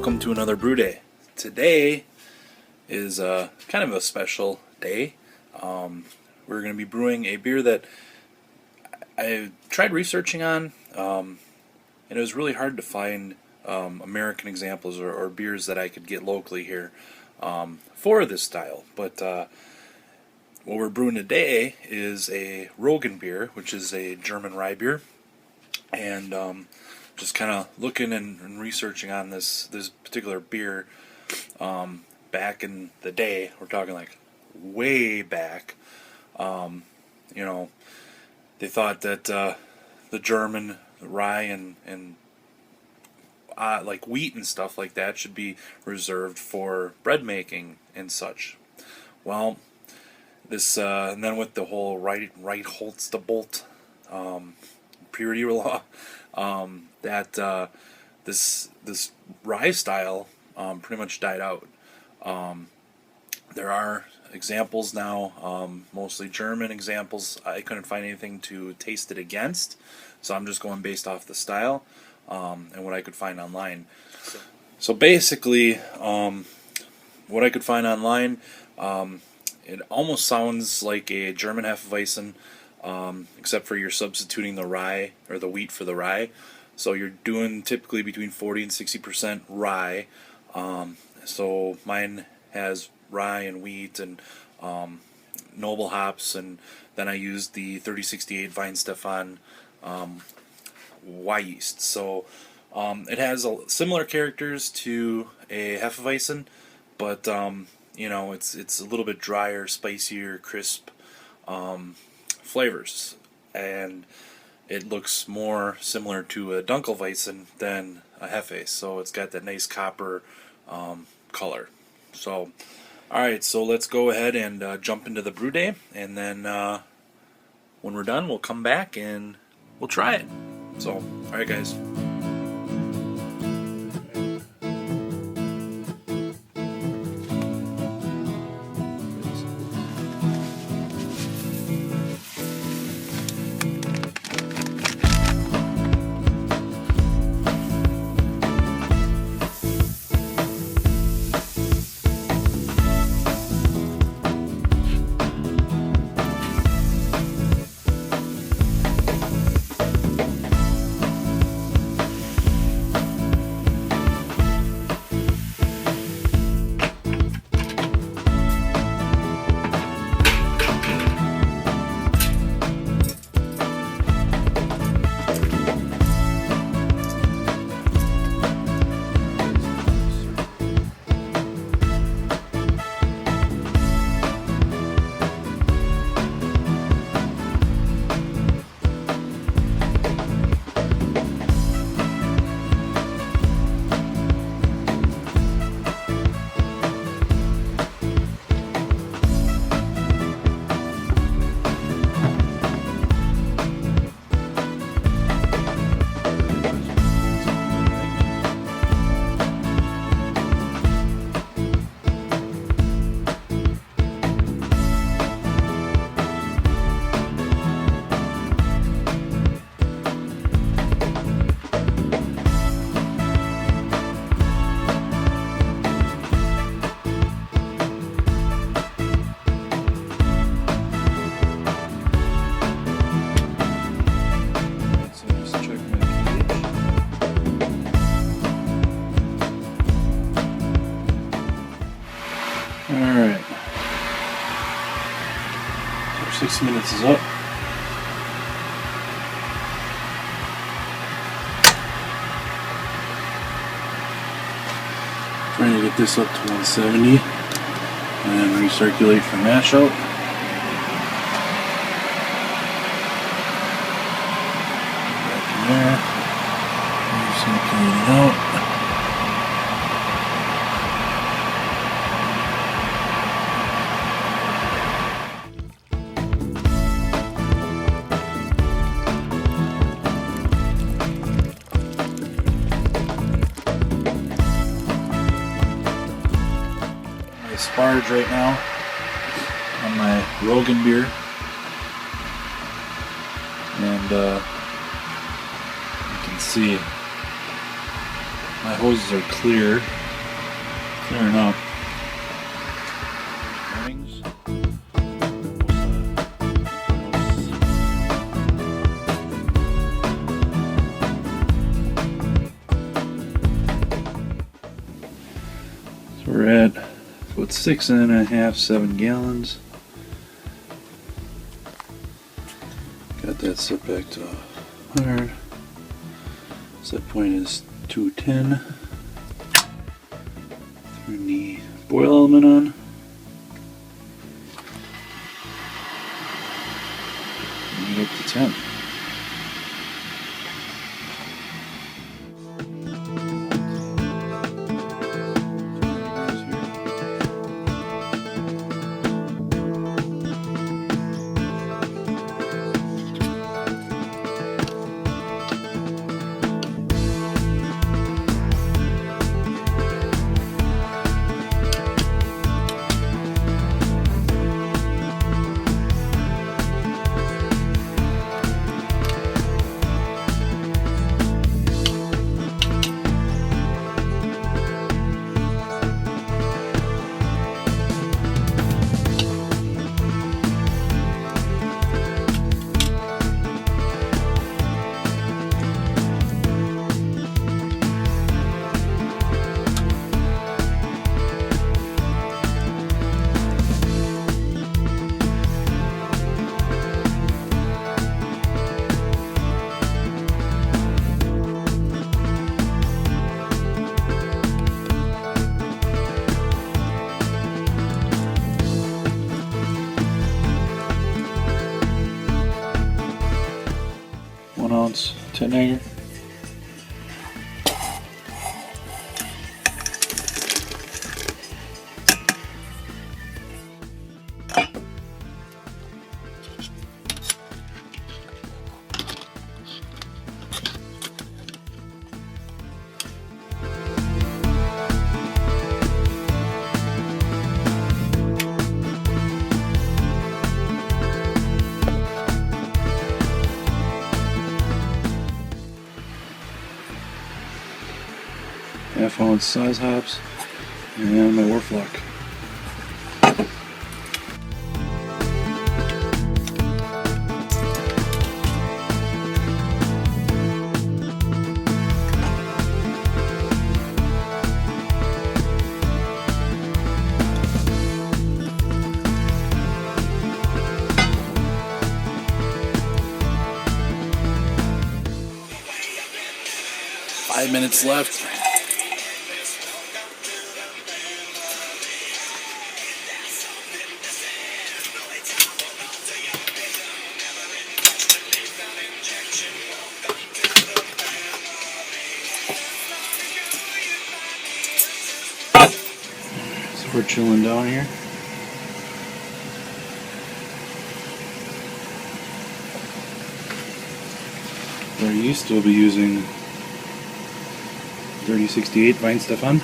welcome to another brew day. Today is kind of a special day. We're going to be brewing a beer that I tried researching on, and it was really hard to find American examples or beers that I could get locally here for this style. But what we're brewing today is a Roggenbier, which is a German rye beer, and just kind of looking and researching on this particular beer back in the day. We're talking like way back. You know, they thought that the German rye and like wheat and stuff like that should be reserved for bread making and such. Well, this and then with the whole right Holz-Bolt purity law, that this rye style pretty much died out. There are examples now, mostly German examples. I couldn't find anything to taste it against, so I'm just going based off the style and what I could find online. So basically, what I could find online, it almost sounds like a German Hefeweizen, except for you're substituting the rye or the wheat for the rye. So you're doing typically between 40 and 60% rye. So mine has rye and wheat and noble hops, and then I used the 3068 Weihenstephan Wyeast. So it has similar characters to a Hefeweizen, but you know, it's a little bit drier, spicier, crisp flavors, and it looks more similar to a Dunkelweizen than a Hefe. So it's got that nice copper color. So, alright, so let's go ahead and jump into the brew day, and then when we're done, we'll come back and we'll try it. So, alright guys. Alright, 6 minutes is up. Trying to get this up to 170 and then recirculate for mash out. Back in there, recirculate it out. Sparge right now on my Roggenbier, and you can see My hoses are clearing up. Mornings. So we're at about 6.5, 7 gallons. Got that set back to 100. Set point is 210. Turn the boil element on. And get up to 10. Ounce Tettnang. Half ounce Saaz hops and my Warflock. Five minutes left. We're chilling down here. For our yeast, we'll be using 3068 Weihenstephan.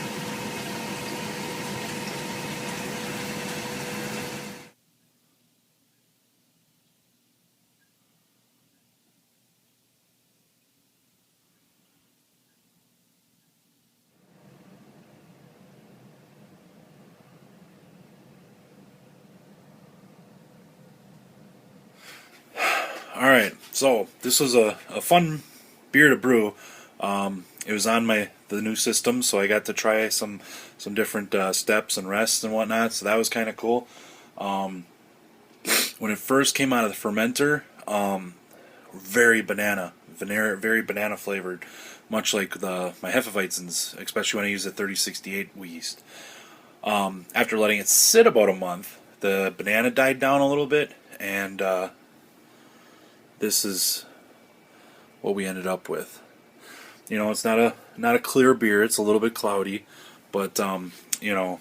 Alright, so this was a fun beer to brew. It was on the new system, so I got to try some different steps and rests and whatnot, so that was kind of cool. When it first came out of the fermenter, very banana flavored, much like my Hefeweizens, especially when I use the 3068 Wyeast. After letting it sit about a month, the banana died down a little bit, and this is what we ended up with. You know, it's not a clear beer. It's a little bit cloudy, but you know,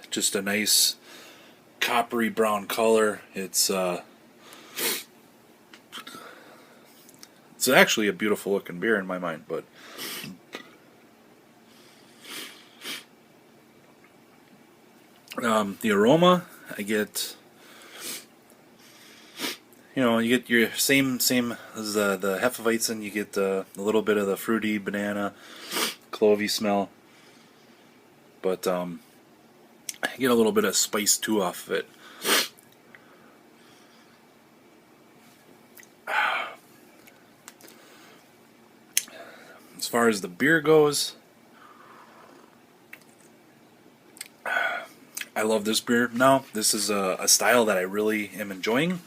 just a nice coppery brown color. It's actually a beautiful looking beer in my mind, but the aroma, I get, you know, you get your same as the Hefeweizen. You get a little bit of the fruity banana, clovey smell, but I get a little bit of spice too off of it. As far as the beer goes, I love this beer now. This is a style that I really am enjoying.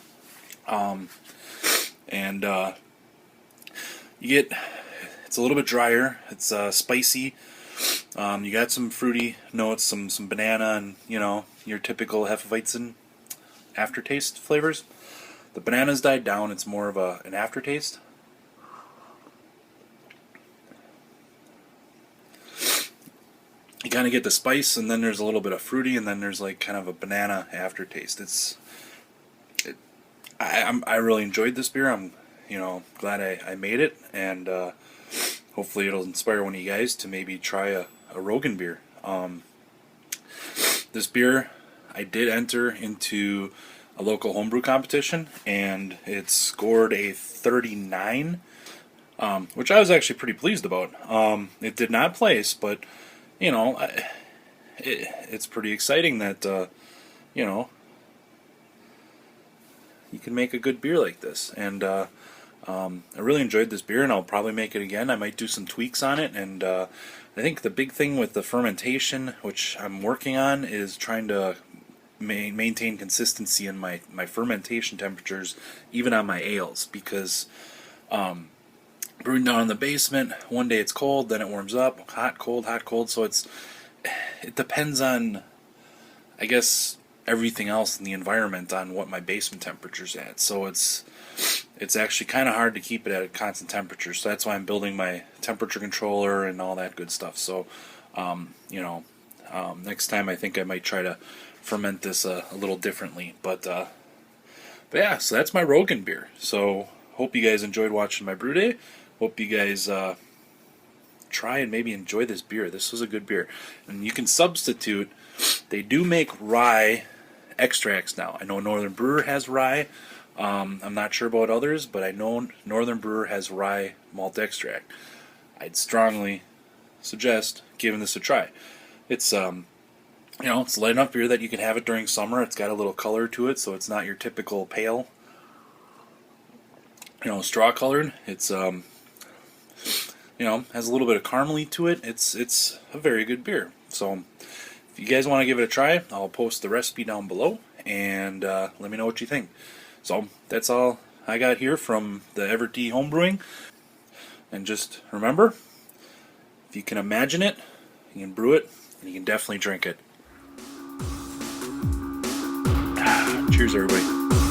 And you get, it's a little bit drier, it's spicy, you got some fruity notes, some banana, and you know, your typical Hefeweizen aftertaste flavors. The banana's died down, it's more of an aftertaste. You kind of get the spice, and then there's a little bit of fruity, and then there's like kind of a banana aftertaste. I really enjoyed this beer. I'm, you know, glad I made it, and hopefully it'll inspire one of you guys to maybe try a Roggenbier. This beer, I did enter into a local homebrew competition, and it scored a 39, which I was actually pretty pleased about. It did not place, but you know, it's pretty exciting that you know, you can make a good beer like this, and I really enjoyed this beer, and I'll probably make it again. I might do some tweaks on it, and I think the big thing with the fermentation, which I'm working on, is trying to maintain consistency in my fermentation temperatures, even on my ales, because brewing down in the basement, one day it's cold, then it warms up, hot, cold, so it depends on, I guess, everything else in the environment on what my basement temperature's at. So it's actually kind of hard to keep it at a constant temperature. So that's why I'm building my temperature controller and all that good stuff. So you know, next time I think I might try to ferment this a little differently. But yeah, so that's my Roggenbier. So hope you guys enjoyed watching my brew day. Hope you guys try and maybe enjoy this beer. This was a good beer, and you can substitute. They do make rye extracts now. I know Northern Brewer has rye. I'm not sure about others, but I know Northern Brewer has rye malt extract. I'd strongly suggest giving this a try. It's you know, it's light enough beer that you can have it during summer. It's got a little color to it, so it's not your typical pale, you know, straw colored. It's you know, has a little bit of caramely to it. It's a very good beer. So if you guys want to give it a try, I'll post the recipe down below, and let me know what you think. So that's all I got here from the Everson Homebrewing. And just remember, if you can imagine it, you can brew it, and you can definitely drink it. Cheers, everybody.